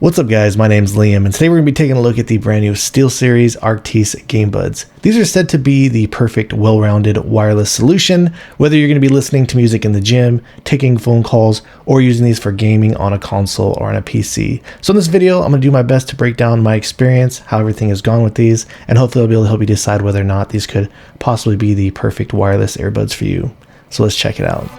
What's up guys, my name's Liam, and today we're going to be taking a look at the brand new SteelSeries Arctis GameBuds. These are said to be the perfect well-rounded wireless solution, whether you're going to be listening to music in the gym, taking phone calls, or using these for gaming on a console or on a PC. So in this video, I'm going to do my best to break down my experience, how everything has gone with these, and hopefully I'll be able to help you decide whether or not these could possibly be the perfect wireless earbuds for you. So let's check it out.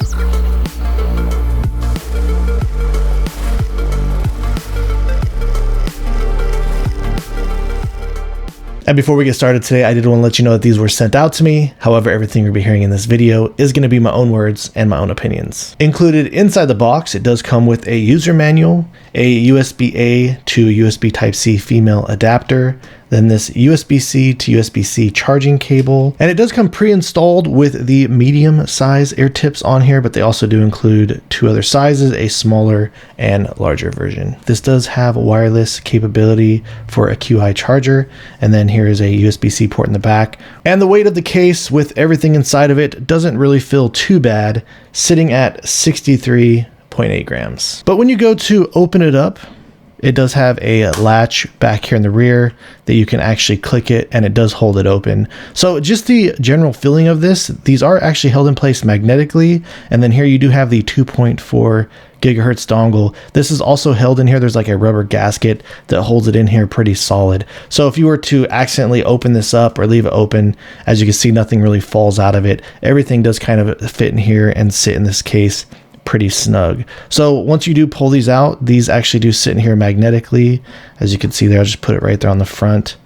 And before we get started today, I did want to let you know that these were sent out to me. However, everything you'll be hearing in this video is going to be my own words and my own opinions. Included inside the box, it does come with a user manual, a USB-A to USB Type-C female adapter, then this USB-C to USB-C charging cable, and it does come pre-installed with the medium size ear tips on here, but they also do include two other sizes, a smaller and larger version. This does have wireless capability for a Qi charger, and then here is a USB-C port in the back. And the weight of the case with everything inside of it doesn't really feel too bad, sitting at 63.8 grams. But when you go to open it up, it does have a latch back here in the rear that you can actually click it, and it does hold it open. So just the general feeling of this, these are actually held in place magnetically. And then here you do have the 2.4 gigahertz dongle. This is also held in here. There's like a rubber gasket that holds it in here pretty solid. So if you were to accidentally open this up or leave it open, as you can see, nothing really falls out of it. Everything does kind of fit in here and sit in this case pretty snug. So once you do pull these out, these actually do sit in here magnetically. As you can see there, I'll just put it right there on the front,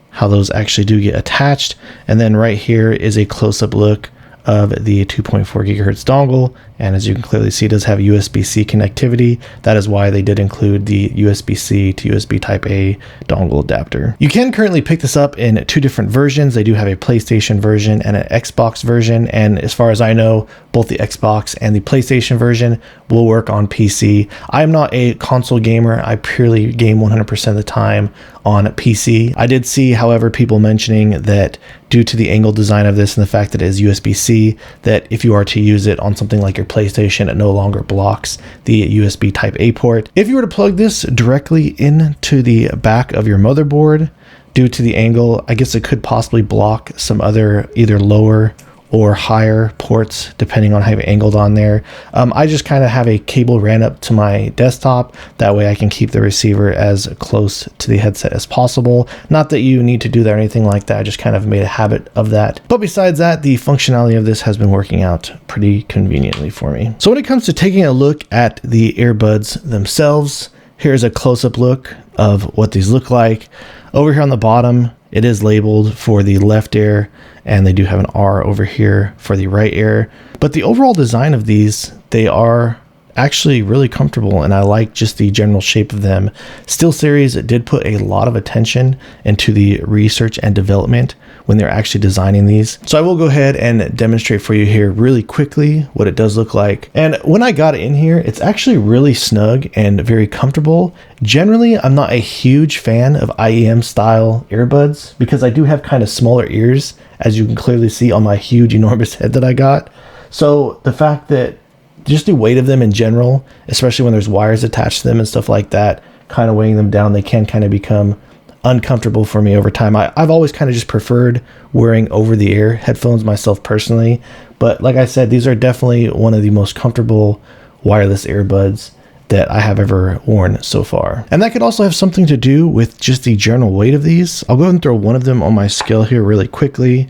how those actually do get attached. And then right here is a close-up look of the 2.4 gigahertz dongle. And as you can clearly see, it does have USB-C connectivity. That is why they did include the USB-C to USB Type-A dongle adapter. You can currently pick this up in two different versions. They do have a PlayStation version and an Xbox version. And as far as I know, both the Xbox and the PlayStation version will work on PC. I'm not a console gamer. I purely game 100% of the time on PC. I did see, however, people mentioning that due to the angle design of this and the fact that it is USB-C, that if you are to use it on something like your PlayStation, it no longer blocks the USB Type-A port. If you were to plug this directly into the back of your motherboard, due to the angle, I guess it could possibly block some other either lower or higher ports, depending on how you angled on there. I just kind of have a cable ran up to my desktop. That way I can keep the receiver as close to the headset as possible. Not that you need to do that or anything like that. I just kind of made a habit of that. But besides that, the functionality of this has been working out pretty conveniently for me. So when it comes to taking a look at the earbuds themselves, here's a close-up look of what these look like. Over here on the bottom, it is labeled for the left ear, and they do have an R over here for the right ear. But the overall design of these, they are actually really comfortable, and I like just the general shape of them. SteelSeries did put a lot of attention into the research and development when they're actually designing these. So I will go ahead and demonstrate for you here really quickly what it does look like. And when I got in here, it's actually really snug and very comfortable. Generally, I'm not a huge fan of IEM style earbuds because I do have kind of smaller ears, as you can clearly see on my huge, enormous head that I got. So the fact that just the weight of them in general, especially when there's wires attached to them and stuff like that, kind of weighing them down, they can kind of become uncomfortable for me over time. I've always kind of just preferred wearing over-the-ear headphones myself personally. But like I said, these are definitely one of the most comfortable wireless earbuds that I have ever worn so far. And that could also have something to do with just the general weight of these. I'll go ahead and throw one of them on my scale here really quickly.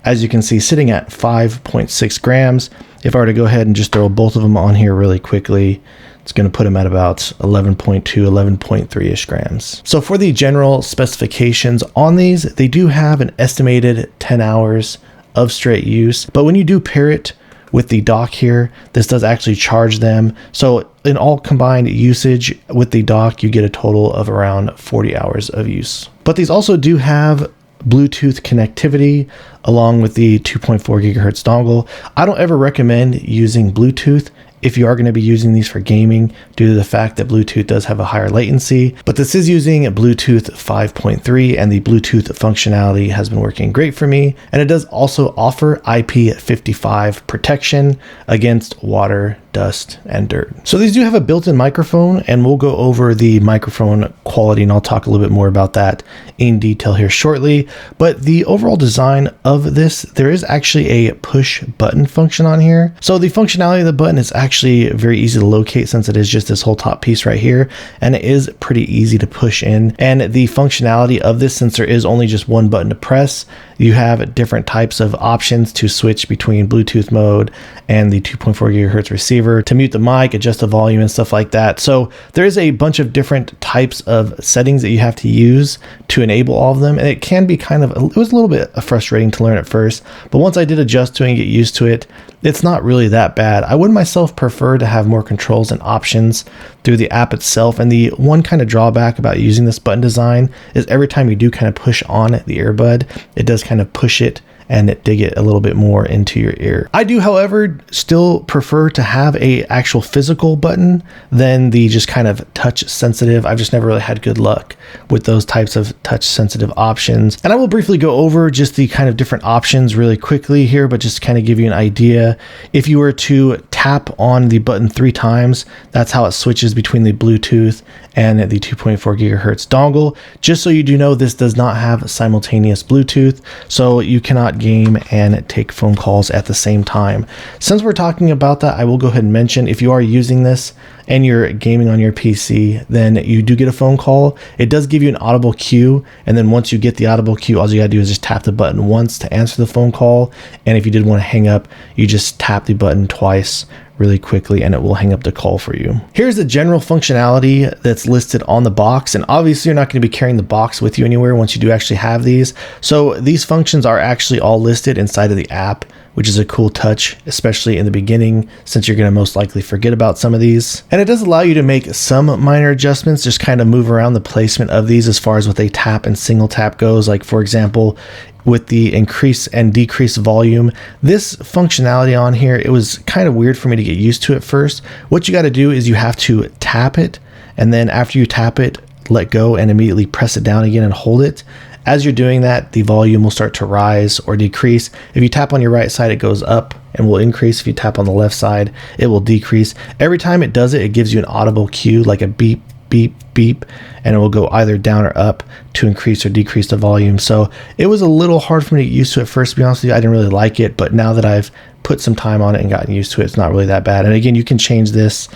As you can see, sitting at 5.6 grams. If I were to go ahead and just throw both of them on here really quickly, it's going to put them at about 11.2, 11.3-ish grams. So for the general specifications on these, they do have an estimated 10 hours of straight use. But when you do pair it with the dock here, this does actually charge them. So in all combined usage with the dock, you get a total of around 40 hours of use. But these also do have Bluetooth connectivity along with the 2.4 gigahertz dongle. I don't ever recommend using Bluetooth if you are going to be using these for gaming due to the fact that Bluetooth does have a higher latency. But this is using Bluetooth 5.3 and the Bluetooth functionality has been working great for me. And it does also offer IP55 protection against water, dust, and dirt. So these do have a built-in microphone, and we'll go over the microphone quality and I'll talk a little bit more about that in detail here shortly. But the overall design of this, there is actually a push button function on here. So the functionality of the button is actually very easy to locate since it is just this whole top piece right here, and it is pretty easy to push in. And the functionality of this, since there is only just one button to press, you have different types of options to switch between Bluetooth mode and the 2.4 gigahertz receiver, to mute the mic, adjust the volume and stuff like that. So there is a bunch of different types of settings that you have to use to enable all of them. And it can be it was a little bit frustrating to learn at first, but once I did adjust to it and get used to it, it's not really that bad. I would myself prefer to have more controls and options through the app itself. And the one kind of drawback about using this button design is every time you do kind of push on the earbud, it does kind of push it and dig it a little bit more into your ear. I do, however, still prefer to have a actual physical button than the just kind of touch sensitive. I've just never really had good luck with those types of touch sensitive options. And I will briefly go over just the kind of different options really quickly here, but just to kind of give you an idea. If you were to tap on the button 3 times, that's how it switches between the Bluetooth and the 2.4 gigahertz dongle. Just so you do know, this does not have simultaneous Bluetooth, so you cannot game and take phone calls at the same time. Since we're talking about that, I will go ahead and mention, if you are using this and you're gaming on your PC, then you do get a phone call. It does give you an audible cue, and then once you get the audible cue, all you gotta do is just tap the button once to answer the phone call. And if you did want to hang up, you just tap the button twice really quickly and it will hang up the call for you. Here's the general functionality that's listed on the box, and obviously you're not going to be carrying the box with you anywhere once you do actually have these. So these functions are actually all listed inside of the app, which is a cool touch, especially in the beginning, since you're going to most likely forget about some of these. And it does allow you to make some minor adjustments, just kind of move around the placement of these as far as what they tap and single tap goes. Like, for example, with the increase and decrease volume, this functionality on here, it was kind of weird for me to get used to at first. What you got to do is you have to tap it, and then after you tap it, let go and immediately press it down again and hold it. As you're doing that, the volume will start to rise or decrease. If you tap on your right side, it goes up and will increase. If you tap on the left side, it will decrease. Every time it does it, it gives you an audible cue, like a beep, beep, beep, and it will go either down or up to increase or decrease the volume. So it was a little hard for me to get used to at first, to be honest with you. I didn't really like it, but now that I've put some time on it and gotten used to it, it's not really that bad. And again, you can change this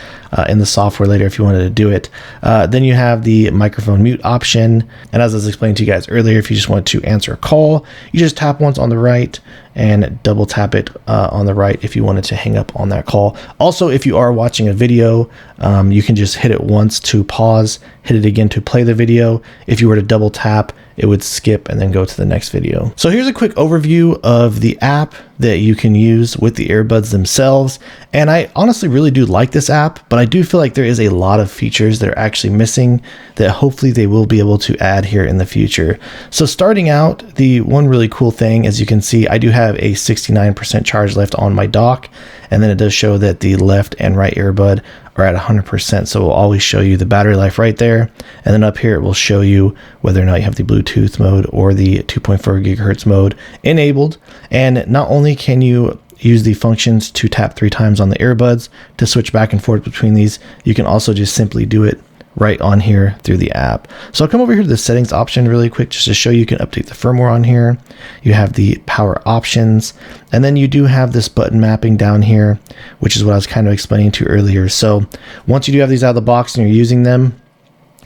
in the software later if you wanted to do it. Then you have the microphone mute option. And as I was explaining to you guys earlier, if you just want to answer a call, you just tap once on the right and double tap it on the right if you wanted to hang up on that call. Also, if you are watching a video, you can just hit it once to pause, hit it again to play the video. If you were to double tap, it would skip and then go to the next video. So here's a quick overview of the app that you can use with the earbuds themselves. And I honestly really do like this app, but I do feel like there is a lot of features that are actually missing that hopefully they will be able to add here in the future. So starting out, the one really cool thing, as you can see, I do have a 69% charge left on my dock. And then it does show that the left and right earbud are at 100%. So it will always show you the battery life right there. And then up here, it will show you whether or not you have the Bluetooth mode or the 2.4 gigahertz mode enabled. And not only can you use the functions to tap 3 times on the earbuds to switch back and forth between these, you can also just simply do it right on here through the app. So I'll come over here to the settings option really quick just to show you can update the firmware on here. You have the power options, and then you do have this button mapping down here, which is what I was kind of explaining to you earlier. So once you do have these out of the box and you're using them,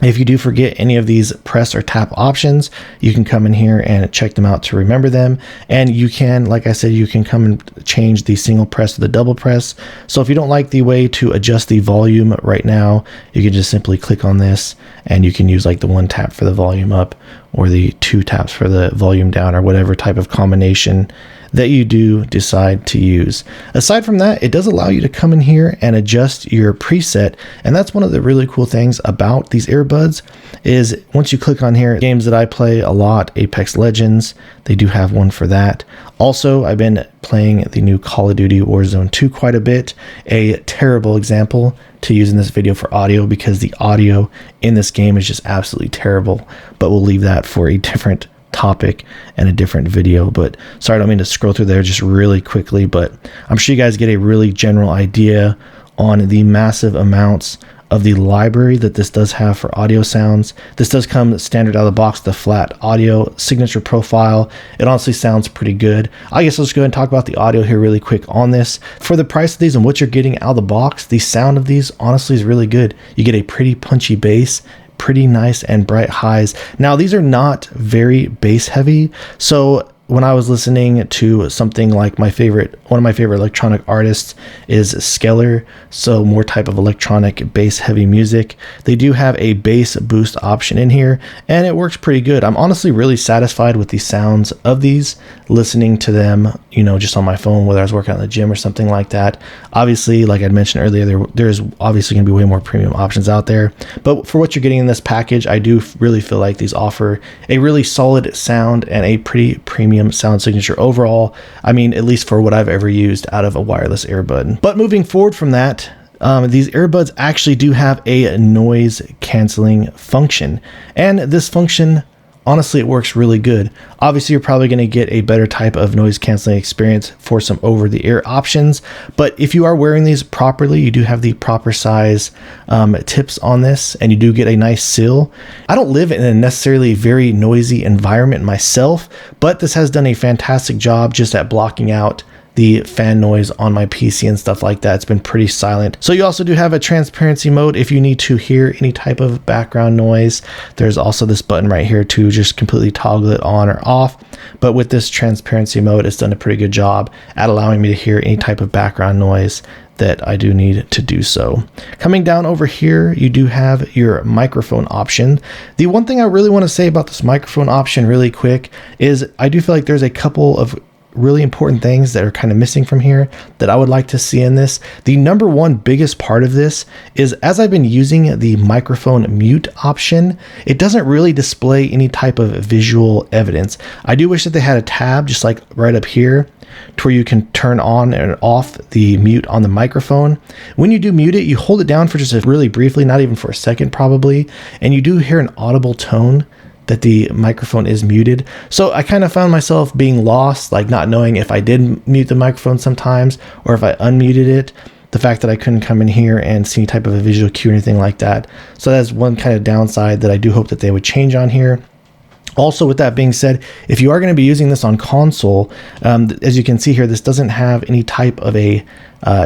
if you do forget any of these press or tap options, you can come in here and check them out to remember them. And you can, like I said, you can come and change the single press to the double press. So if you don't like the way to adjust the volume right now, you can just simply click on this and you can use like the 1 tap for the volume up or the 2 taps for the volume down, or whatever type of combination that you do decide to use. Aside from that, it does allow you to come in here and adjust your preset, and that's one of the really cool things about these earbuds is once you click on here, games that I play a lot, Apex Legends, they do have one for that. Also, I've been playing the new Call of Duty Warzone 2 quite a bit, a terrible example to use in this video for audio because the audio in this game is just absolutely terrible, but we'll leave that for a different topic and a different video. But sorry, I don't mean to scroll through there just really quickly, but I'm sure you guys get a really general idea on the massive amounts of the library that this does have for audio sounds. This does come standard out of the box, the flat audio signature profile. It honestly sounds pretty good. I guess let's go ahead and talk about the audio here really quick on this. For the price of these and what you're getting out of the box, the sound of these honestly is really good. You get a pretty punchy bass, pretty nice and bright highs. Now these are not very bass heavy, so when I was listening to something like one of my favorite electronic artists is Skeller, so more type of electronic bass heavy music. They do have a bass boost option in here and it works pretty good. I'm honestly really satisfied with the sounds of these, listening to them, you know, just on my phone, whether I was working out in the gym or something like that. Obviously, like I mentioned earlier, there is obviously going to be way more premium options out there, but for what you're getting in this package, I do really feel like these offer a really solid sound and a pretty premium sound signature overall. I mean, at least for what I've ever used out of a wireless earbud. But moving forward from that, these earbuds actually do have a noise canceling function, and this function, honestly, it works really good. Obviously, you're probably going to get a better type of noise canceling experience for some over-the-ear options, but if you are wearing these properly, you do have the proper size tips on this, and you do get a nice seal. I don't live in a necessarily very noisy environment myself, but this has done a fantastic job just at blocking out the fan noise on my PC and stuff like that. It's been pretty silent. So you also do have a transparency mode if you need to hear any type of background noise. There's also this button right here to just completely toggle it on or off. But with this transparency mode, it's done a pretty good job at allowing me to hear any type of background noise that I do need to do so. Coming down over here, you do have your microphone option. The one thing I really want to say about this microphone option really quick is I do feel like there's a couple of really important things that are kind of missing from here that I would like to see in this. The number one biggest part of this is, as I've been using the microphone mute option, it doesn't really display any type of visual evidence. I do wish that they had a tab just like right up here to where you can turn on and off the mute on the microphone. When you do mute it, you hold it down for just really briefly, not even for a second probably, and you do hear an audible tone that the microphone is muted. So I kind of found myself being lost, like not knowing if I did mute the microphone sometimes or if I unmuted it. The fact that I couldn't come in here and see any type of a visual cue or anything like that. So that's one kind of downside that I do hope that they would change on here. Also, with that being said, if you are going to be using this on console, as you can see here, this doesn't have any type of a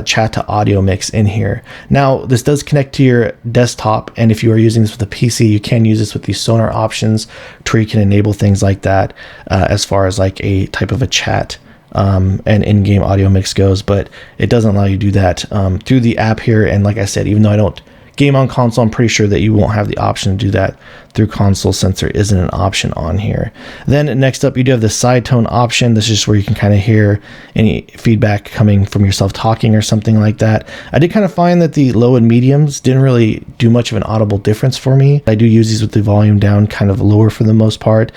chat to audio mix in here. Now, this does connect to your desktop, and if you are using this with a PC, you can use this with the Sonar options to where you can enable things like that as far as like a type of a chat and in-game audio mix goes, but it doesn't allow you to do that through the app here. And like I said, even though I don't game on console, I'm pretty sure that you won't have the option to do that through console since there isn't an option on here. Then next up, you do have the side tone option. This is just where you can kind of hear any feedback coming from yourself talking or something like that. I did kind of find that the low and mediums didn't really do much of an audible difference for me. I do use these with the volume down kind of lower for the most part.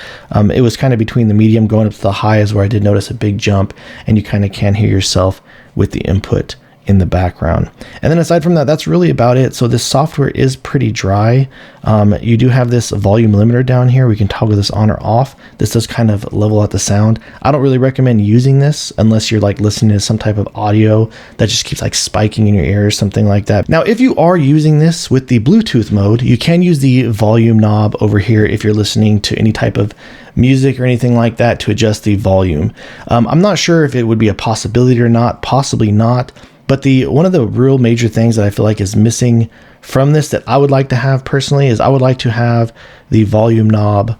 It was kind of between the medium going up to the highs where I did notice a big jump, and you kind of can hear yourself with the input in the background. And then aside from that, that's really about it. So this software is pretty dry. You do have this volume limiter down here. We can toggle this on or off. This does kind of level out the sound. I don't really recommend using this unless you're like listening to some type of audio that just keeps like spiking in your ear or something like that. Now, if you are using this with the Bluetooth mode, you can use the volume knob over here if you're listening to any type of music or anything like that to adjust the volume. I'm not sure if it would be a possibility or not, possibly not. But one of the real major things that I feel like is missing from this that I would like to have personally is I would like to have the volume knob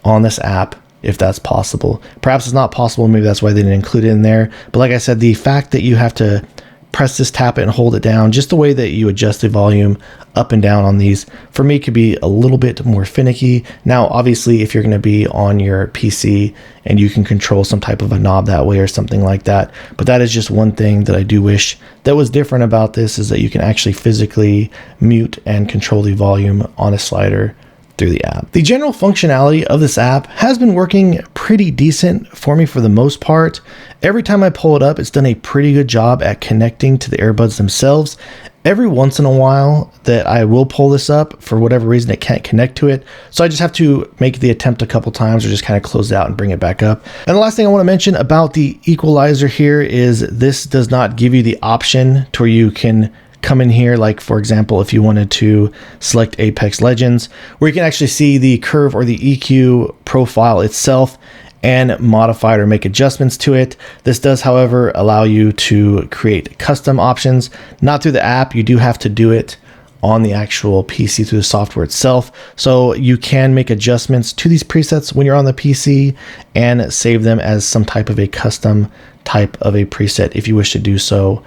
on this app if that's possible. Perhaps it's not possible, maybe that's why they didn't include it in there. But like I said, the fact that you have to press this, tap it, and hold it down. Just the way that you adjust the volume up and down on these, for me, could be a little bit more finicky. Now, obviously, if you're going to be on your PC and you can control some type of a knob that way or something like that, but that is just one thing that I do wish that was different about this, is that you can actually physically mute and control the volume on a slider through the app. The general functionality of this app has been working pretty decent for me for the most part. Every time I pull it up, it's done a pretty good job at connecting to the earbuds themselves. Every once in a while that I will pull this up, for whatever reason, it can't connect to it. So I just have to make the attempt a couple times or just kind of close it out and bring it back up. And the last thing I want to mention about the equalizer here is this does not give you the option to where you can come in here, like for example, if you wanted to select Apex Legends, where you can actually see the curve or the EQ profile itself and modify it or make adjustments to it. This does, however, allow you to create custom options, not through the app. You do have to do it on the actual PC through the software itself. So you can make adjustments to these presets when you're on the PC and save them as some type of a custom type of a preset if you wish to do so.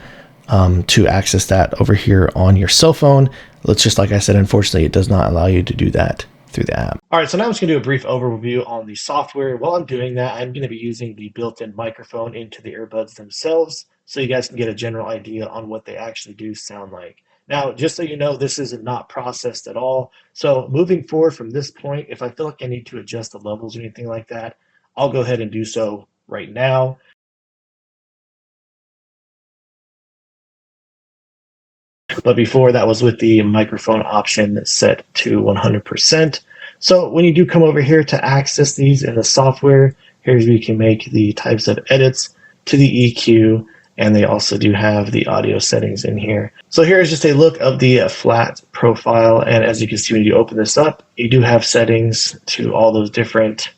To access that over here on your cell phone. Let's just, like I said, unfortunately, it does not allow you to do that through the app. All right, so now I'm just gonna do a brief overview on the software. While I'm doing that, I'm gonna be using the built-in microphone into the earbuds themselves, so you guys can get a general idea on what they actually do sound like. Now, just so you know, this is not processed at all. So moving forward from this point, if I feel like I need to adjust the levels or anything like that, I'll go ahead and do so right now. But before, that was with the microphone option set to 100%. So when you do come over here to access these in the software, here's where you can make the types of edits to the EQ, and they also do have the audio settings in here. So here's just a look of the flat profile, and as you can see when you open this up, you do have settings to all those different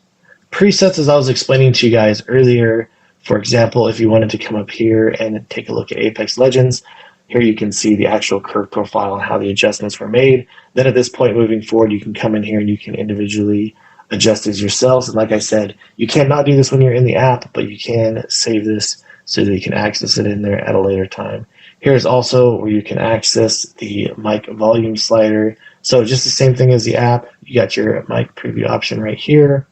presets as I was explaining to you guys earlier. For example, if you wanted to come up here and take a look at Apex Legends, here you can see the actual curve profile and how the adjustments were made. Then at this point moving forward, you can come in here and you can individually adjust these yourselves. And like I said, you cannot do this when you're in the app, but you can save this so that you can access it in there at a later time. Here's also where you can access the mic volume slider. So just the same thing as the app, you got your mic preview option right here,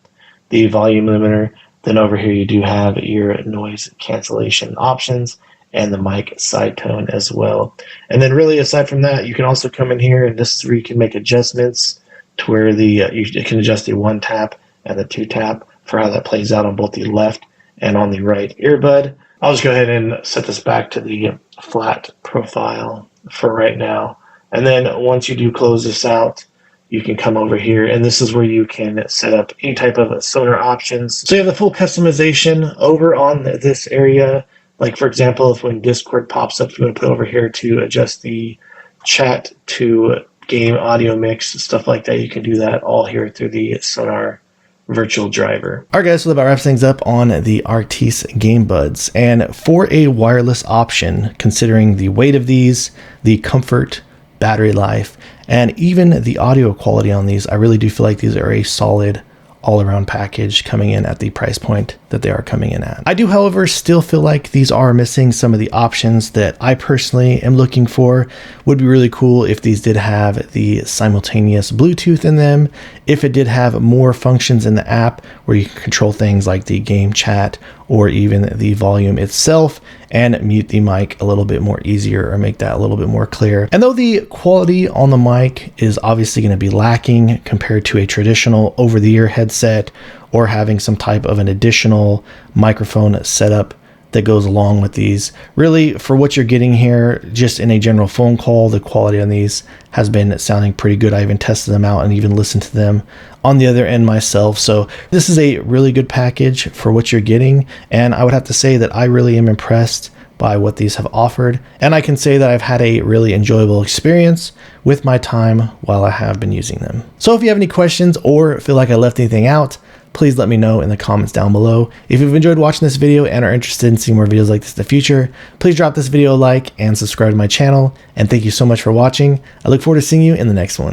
the volume limiter. Then over here you do have your noise cancellation options and the mic side tone as well. And then really aside from that, you can also come in here and this is where you can make adjustments to where the you can adjust the 1 tap and the 2 tap for how that plays out on both the left and on the right earbud. I'll just go ahead and set this back to the flat profile for right now. And then once you do close this out, you can come over here and this is where you can set up any type of sonar options. So you have the full customization over on this area. Like for example, if when Discord pops up, you want to put over here to adjust the chat to game audio mix, stuff like that, you can do that all here through the Sonar virtual driver. All right guys, so that about wraps things up on the Arctis GameBuds. And for a wireless option, considering the weight of these, the comfort, battery life, and even the audio quality on these, I really do feel like these are a solid all-around package coming in at the price point that they are coming in at. I do, however, still feel like these are missing some of the options that I personally am looking for. Would be really cool if these did have the simultaneous Bluetooth in them, if it did have more functions in the app where you can control things like the game chat or even the volume itself and mute the mic a little bit more easier or make that a little bit more clear. And though the quality on the mic is obviously going to be lacking compared to a traditional over-the-ear headset or having some type of an additional microphone setup that goes along with these, really for what you're getting here, just in a general phone call, the quality on these has been sounding pretty good. I even tested them out and even listened to them on the other end myself. So this is a really good package for what you're getting. And I would have to say that I really am impressed by what these have offered. And I can say that I've had a really enjoyable experience with my time while I have been using them. So if you have any questions or feel like I left anything out, please let me know in the comments down below. If you've enjoyed watching this video and are interested in seeing more videos like this in the future, please drop this video a like and subscribe to my channel. And thank you so much for watching. I look forward to seeing you in the next one.